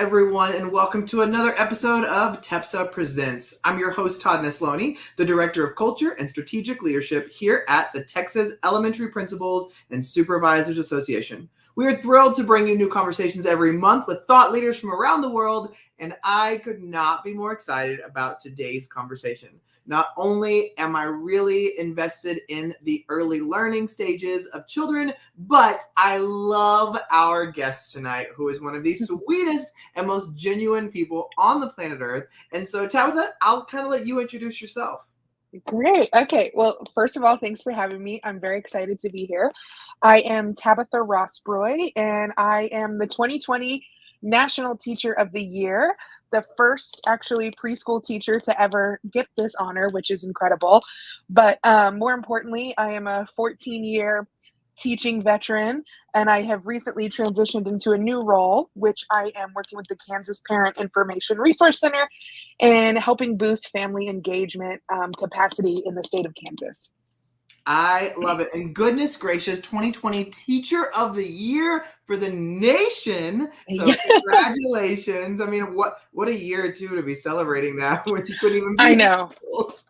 everyone, and welcome to another episode of TEPSA Presents. I'm your host, Todd Nesloni, the Director of Culture and Strategic Leadership here at the Texas Elementary Principals and Supervisors Association. We are thrilled to bring you new conversations every month with thought leaders from around the world, and I could not be more excited about today's conversation. Not only am I really invested in the early learning stages of children, but I love our guest tonight, who is one of the sweetest and most genuine people on the planet Earth. And so, Tabatha, I'll kind of let you introduce yourself. Great. Okay. Well, first of all, thanks for having me. I'm very excited to be here. I am Tabatha Rosproy, and I am the 2020 National Teacher of the Year, the first actually preschool teacher to ever get this honor, which is incredible. But more importantly, I am a 14-year teaching veteran, and I have recently transitioned into a new role, which I am working with the Kansas Parent Information Resource Center and helping boost family engagement capacity in the state of Kansas. I love it. And goodness gracious, 2020 Teacher of the Year for the nation. So congratulations. I mean, what a year or two to be celebrating that when you couldn't even be I in know. schools.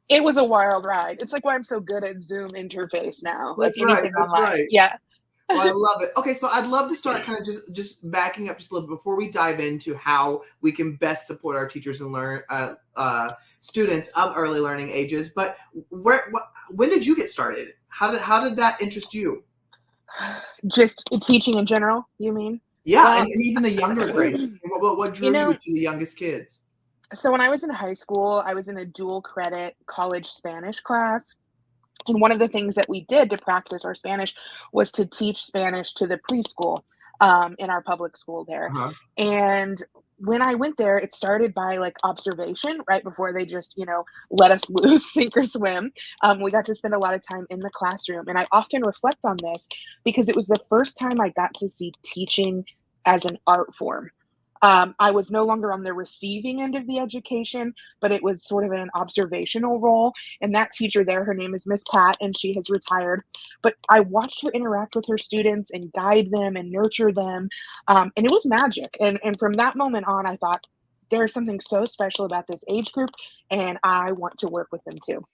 It was a wild ride. It's like why I'm so good at Zoom interface now. That's like right. anything That's online. right. Yeah. Well, I love it. Okay, so I'd love to start kind of just backing up just a little bit before we dive into how we can best support our teachers and students of early learning ages. But when did you get started? How did that interest you? Just teaching in general, you mean? Yeah, and even the younger grades. What drew you to the youngest kids? So when I was in high school, I was in a dual credit college Spanish class. And one of the things that we did to practice our Spanish was to teach Spanish to the preschool in our public school there. Uh-huh. And when I went there, it started by like observation right before they just, let us loose, sink or swim. We got to spend a lot of time in the classroom. And I often reflect on this because it was the first time I got to see teaching as an art form. I was no longer on the receiving end of the education, but it was sort of an observational role. And that teacher there, her name is Miss Pat, and she has retired. But I watched her interact with her students and guide them and nurture them. And it was magic. And from that moment on, I thought, there's something so special about this age group, and I want to work with them too.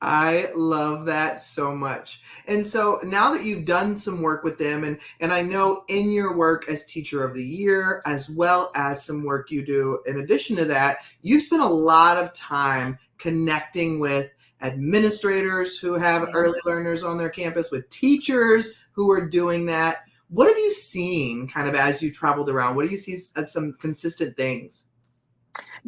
I love that so much. And so now that you've done some work with them, and I know in your work as Teacher of the Year, as well as some work you do in addition to that, you've spent a lot of time connecting with administrators who have early learners on their campus, with teachers who are doing that. What have you seen kind of as you traveled around? What do you see as some consistent things?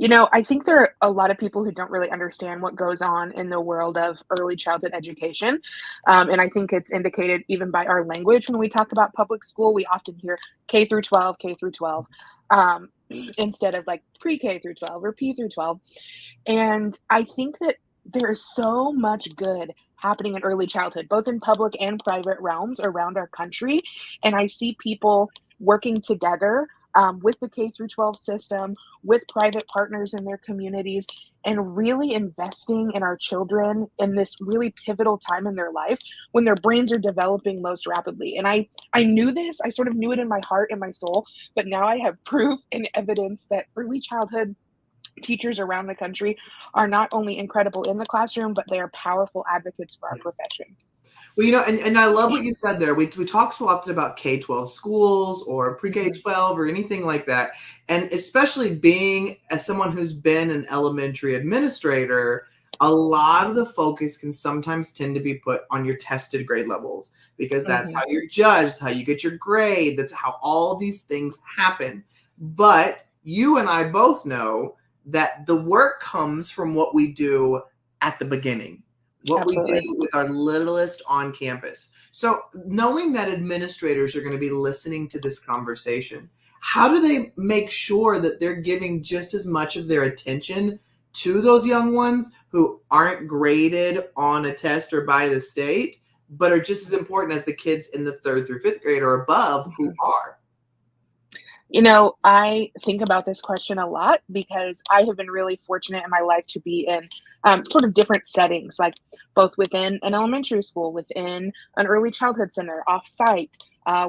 I think there are a lot of people who don't really understand what goes on in the world of early childhood education. And I think it's indicated even by our language. When we talk about public school, we often hear K through 12, K through 12, instead of like pre-K through 12 or P through 12. And I think that there is so much good happening in early childhood, both in public and private realms around our country. And I see people working together with the K through 12 system, with private partners in their communities, and really investing in our children in this really pivotal time in their life when their brains are developing most rapidly. And I knew this, I sort of knew it in my heart and my soul, but now I have proof and evidence that early childhood teachers around the country are not only incredible in the classroom, but they are powerful advocates for our profession. Well, and I love what you said there. We talk so often about K-12 schools or pre-K-12 or anything like that. And especially being as someone who's been an elementary administrator, a lot of the focus can sometimes tend to be put on your tested grade levels because that's how you're judged, how you get your grade. That's how all these things happen. But you and I both know that the work comes from what we do at the beginning. What Absolutely. we do with our littlest on campus. So knowing that administrators are going to be listening to this conversation, how do they make sure that they're giving just as much of their attention to those young ones who aren't graded on a test or by the state, but are just as important as the kids in the 3rd through 5th grade or above who are? I think about this question a lot because I have been really fortunate in my life to be in sort of different settings, like both within an elementary school, within an early childhood center, off-site,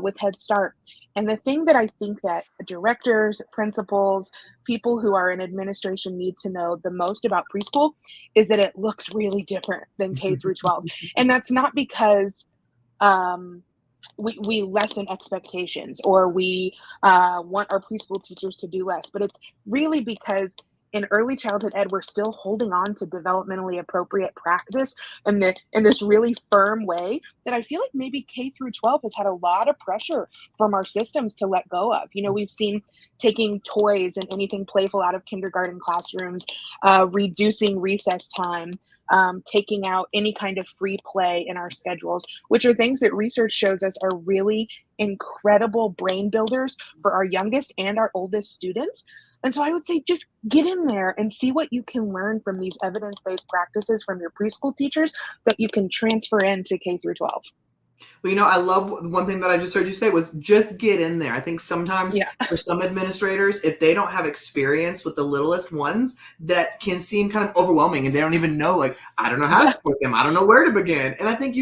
with Head Start. And the thing that I think that directors, principals, people who are in administration need to know the most about preschool is that it looks really different than K through 12. And that's not because um, we lessen expectations or we want our preschool teachers to do less, but it's really because in early childhood ed we're still holding on to developmentally appropriate practice in this really firm way that I feel like maybe K through 12 has had a lot of pressure from our systems to let go of. You know, we've seen taking toys and anything playful out of kindergarten classrooms, reducing recess time, taking out any kind of free play in our schedules, which are things that research shows us are really incredible brain builders for our youngest and our oldest students. And so I would say just get in there and see what you can learn from these evidence-based practices from your preschool teachers that you can transfer into K through 12. Well, I love one thing that I just heard you say was just get in there. I think sometimes Yeah. for some administrators, if they don't have experience with the littlest ones, that can seem kind of overwhelming and they don't even know, like, I don't know how to support them. I don't know where to begin. And I think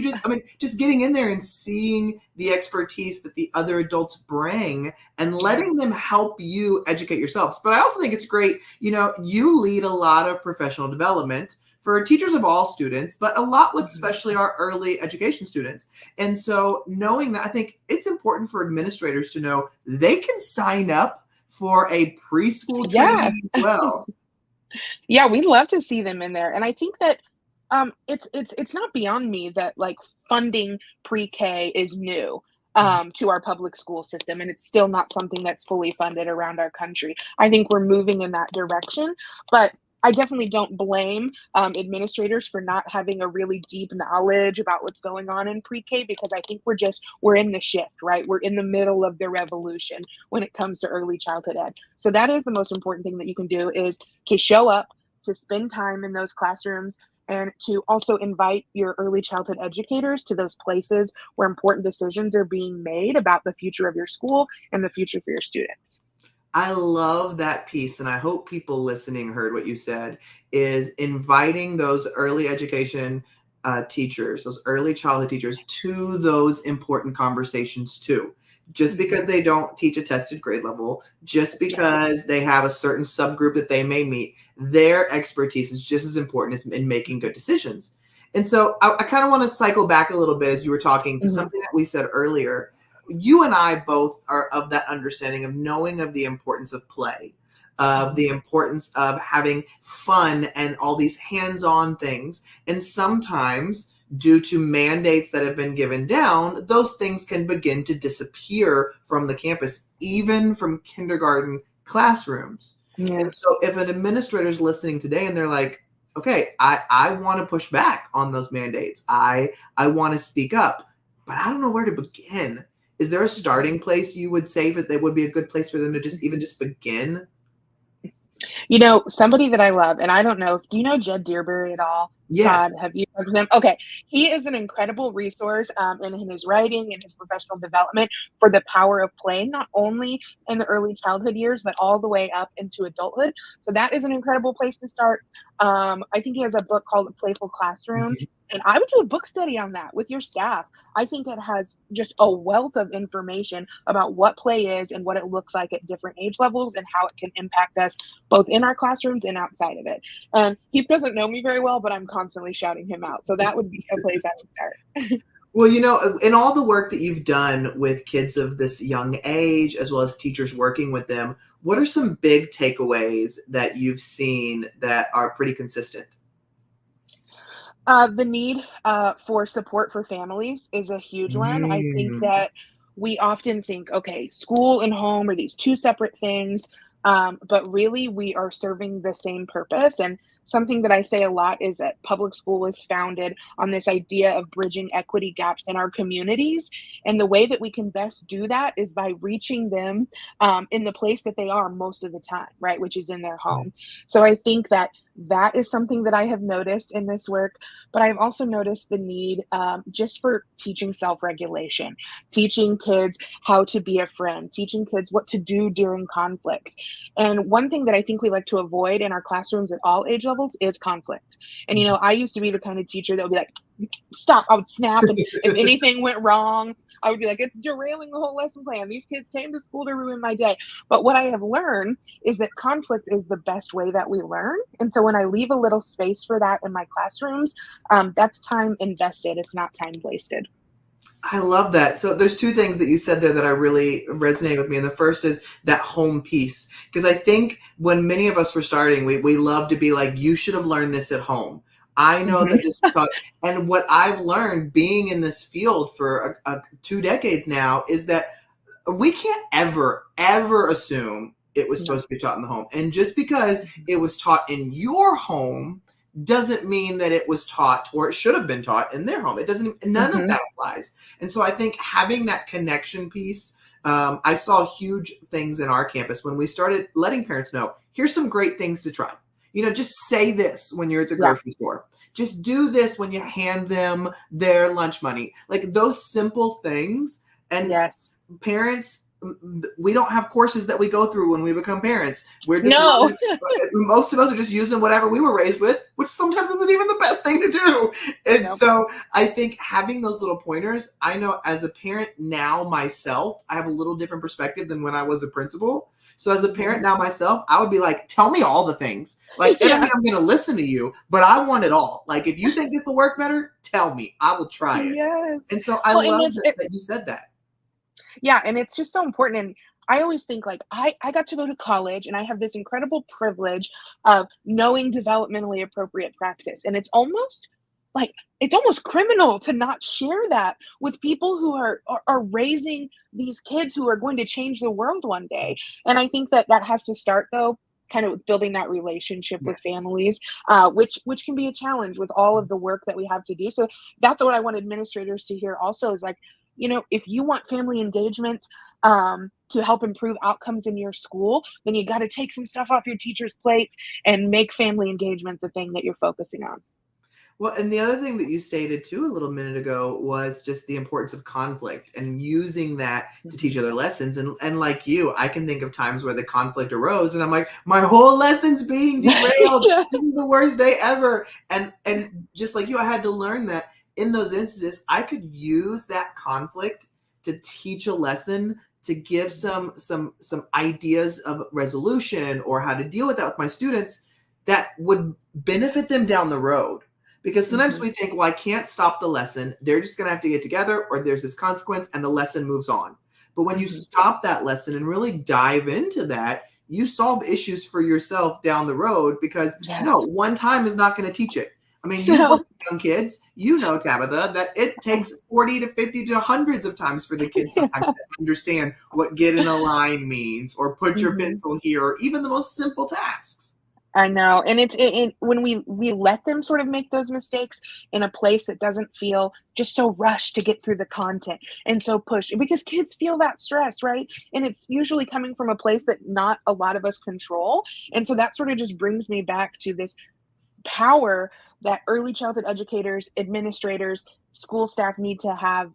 just getting in there and seeing the expertise that the other adults bring and letting them help you educate yourselves. But I also think it's great, you lead a lot of professional development for teachers of all students, but a lot with especially our early education students. And so knowing that, I think it's important for administrators to know they can sign up for a preschool Yeah. training as well. Yeah, we'd love to see them in there. And I think that it's not beyond me that like funding pre-K is new to our public school system, and it's still not something that's fully funded around our country. I think we're moving in that direction, but I definitely don't blame administrators for not having a really deep knowledge about what's going on in pre-K, because I think we're in the shift, right? We're in the middle of the revolution when it comes to early childhood ed. So that is the most important thing that you can do, is to show up, to spend time in those classrooms, and to also invite your early childhood educators to those places where important decisions are being made about the future of your school and the future for your students. I love that piece, and I hope people listening heard what you said, is inviting those early education teachers, those early childhood teachers, to those important conversations too. Just because they don't teach a tested grade level, just because they have a certain subgroup that they may meet, their expertise is just as important in making good decisions. And so I kind of want to cycle back a little bit as you were talking to something that we said earlier. You and I both are of that understanding of knowing of the importance of play, of the importance of having fun and all these hands-on things. And sometimes, due to mandates that have been given down, those things can begin to disappear from the campus, even from kindergarten classrooms. Yeah. And so if an administrator is listening today and they're like, okay, I want to push back on those mandates. I want to speak up, but I don't know where to begin. Is there a starting place you would say that would be a good place for them to just begin? You know, somebody that I love, and I don't know, do you know Jed Dearberry at all? Todd, Yes. have you heard of him? Okay. He is an incredible resource in his writing and his professional development for the power of play, not only in the early childhood years, but all the way up into adulthood. So that is an incredible place to start. I think he has a book called The Playful Classroom. Mhm. And I would do a book study on that with your staff. I think it has just a wealth of information about what play is and what it looks like at different age levels and how it can impact us both in our classrooms and outside of it. And he doesn't know me very well, but I'm constantly shouting him out. So that would be a place I would start. Well, in all the work that you've done with kids of this young age, as well as teachers working with them, what are some big takeaways that you've seen that are pretty consistent? The need for support for families is a huge one. I think Mm. that we often think, okay, school and home are these two separate things, but really we are serving the same purpose. And something that I say a lot is that public school was founded on this idea of bridging equity gaps in our communities. And the way that we can best do that is by reaching them in the place that they are most of the time, right, which is in their home. So I think that that is something that I have noticed in this work, but I've also noticed the need just for teaching self-regulation, teaching kids how to be a friend, teaching kids what to do during conflict. And one thing that I think we like to avoid in our classrooms at all age levels is conflict. And, you know, I used to be the kind of teacher that would be like, stop. I would snap. And if anything went wrong, I would be like, it's derailing the whole lesson plan. These kids came to school to ruin my day. But what I have learned is that conflict is the best way that we learn. And so when I leave a little space for that in my classrooms, that's time invested. It's not time wasted. I love that. So there's two things that you said there that I really resonate with me. And the first is that home piece. Because I think when many of us were starting, we love to be like, you should have learned this at home. I know that this was taught. And what I've learned being in this field for 2 decades now is that we can't ever assume it was supposed to be taught in the home. And just because it was taught in your home doesn't mean that it was taught or it should have been taught in their home. It doesn't, none of that applies. And so I think having that connection piece, I saw huge things in our campus when we started letting parents know, here's some great things to try. Just say this when you're at the grocery store. Just do this when you hand them their lunch money. Like those simple things. And parents, we don't have courses that we go through when we become parents. We're just most of us are just using whatever we were raised with, which sometimes isn't even the best thing to do. And so I think having those little pointers, I know as a parent now myself, I have a little different perspective than when I was a principal. So as a parent now myself, I would be like, tell me all the things. Like, I mean, I'm going to listen to you, but I want it all. Like, if you think this will work better, tell me. I will try it. And so I love that you said that. Yeah, and it's just so important. And I always think like I got to go to college and I have this incredible privilege of knowing developmentally appropriate practice. And it's almost criminal to not share that with people who are raising these kids who are going to change the world one day. And I think that has to start though kind of building that relationship with families, which can be a challenge with all of the work that we have to do. So that's what I want administrators to hear also is like, if you want family engagement to help improve outcomes in your school, then you got to take some stuff off your teachers' plates and make family engagement the thing that you're focusing on. Well, and the other thing that you stated too a little minute ago was just the importance of conflict and using that to teach other lessons. And like you, I can think of times where the conflict arose and I'm like, my whole lesson's being derailed. This is the worst day ever. And just like you, I had to learn that in those instances, I could use that conflict to teach a lesson, to give some ideas of resolution or how to deal with that with my students that would benefit them down the road. Because sometimes we think, well, I can't stop the lesson. They're just going to have to get together or there's this consequence and the lesson moves on. But when you stop that lesson and really dive into that, you solve issues for yourself down the road because no, one time is not going to teach it. I mean, you work with young kids, Tabatha, that it takes 40 to 50 to hundreds of times for the kids sometimes to understand what get in a line means or put your pencil here or even the most simple tasks. I know. And it's when we let them sort of make those mistakes in a place that doesn't feel just so rushed to get through the content and so pushed because kids feel that stress, right? And it's usually coming from a place that not a lot of us control. And so that sort of just brings me back to this power that early childhood educators, administrators, school staff need to have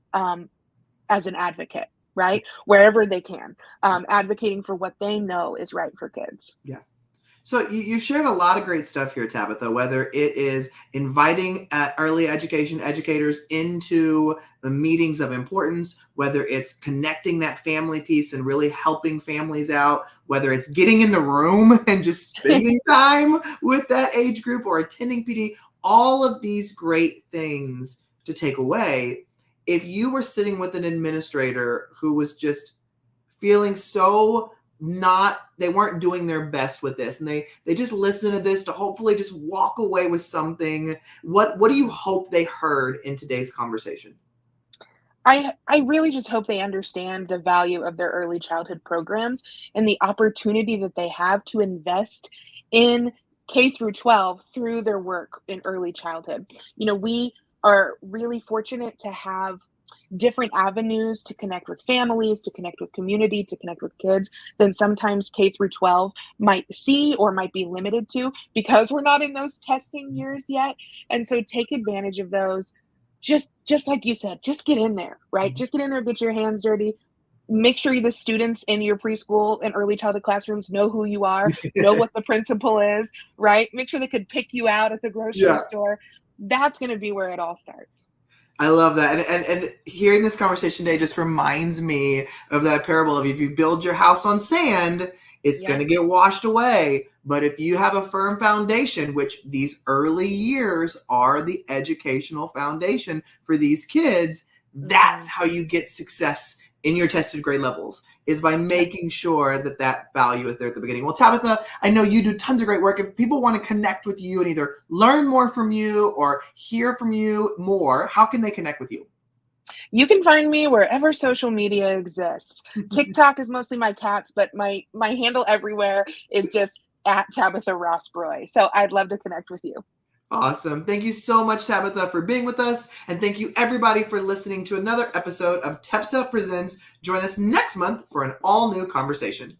as an advocate, right? Wherever they can, advocating for what they know is right for kids. Yeah. So you shared a lot of great stuff here, Tabatha, whether it is inviting early education educators into the meetings of importance, whether it's connecting that family piece and really helping families out, whether it's getting in the room and just spending time with that age group or attending PD, all of these great things to take away. If you were sitting with an administrator who was just feeling so they weren't doing their best with this and they just listen to this to hopefully just walk away with something, what do you hope they heard in today's conversation? I really just hope they understand the value of their early childhood programs and the opportunity that they have to invest in K through 12 through their work in early childhood. We are really fortunate to have different avenues to connect with families, to connect with community, to connect with kids than sometimes K through 12 might see or might be limited to because we're not in those testing years yet. And so take advantage of those. Just like you said, just get in there, right? Just get in there, get your hands dirty. Make sure the students in your preschool and early childhood classrooms know who you are, know what the principal is, right? Make sure they could pick you out at the grocery store. That's going to be where it all starts. I love that. And hearing this conversation today just reminds me of that parable of if you build your house on sand, it's going to get washed away. But if you have a firm foundation, which these early years are the educational foundation for these kids, that's how you get success in your tested grade levels, is by making sure that that value is there at the beginning. Well, Tabatha, I know you do tons of great work. If people want to connect with you and either learn more from you or hear from you more, how can they connect with you? You can find me wherever social media exists. TikTok is mostly my cats, but my handle everywhere is just at Tabatha Rosproy. So I'd love to connect with you. Awesome. Thank you so much, Tabatha, for being with us. And thank you, everybody, for listening to another episode of TEPSA Presents. Join us next month for an all-new conversation.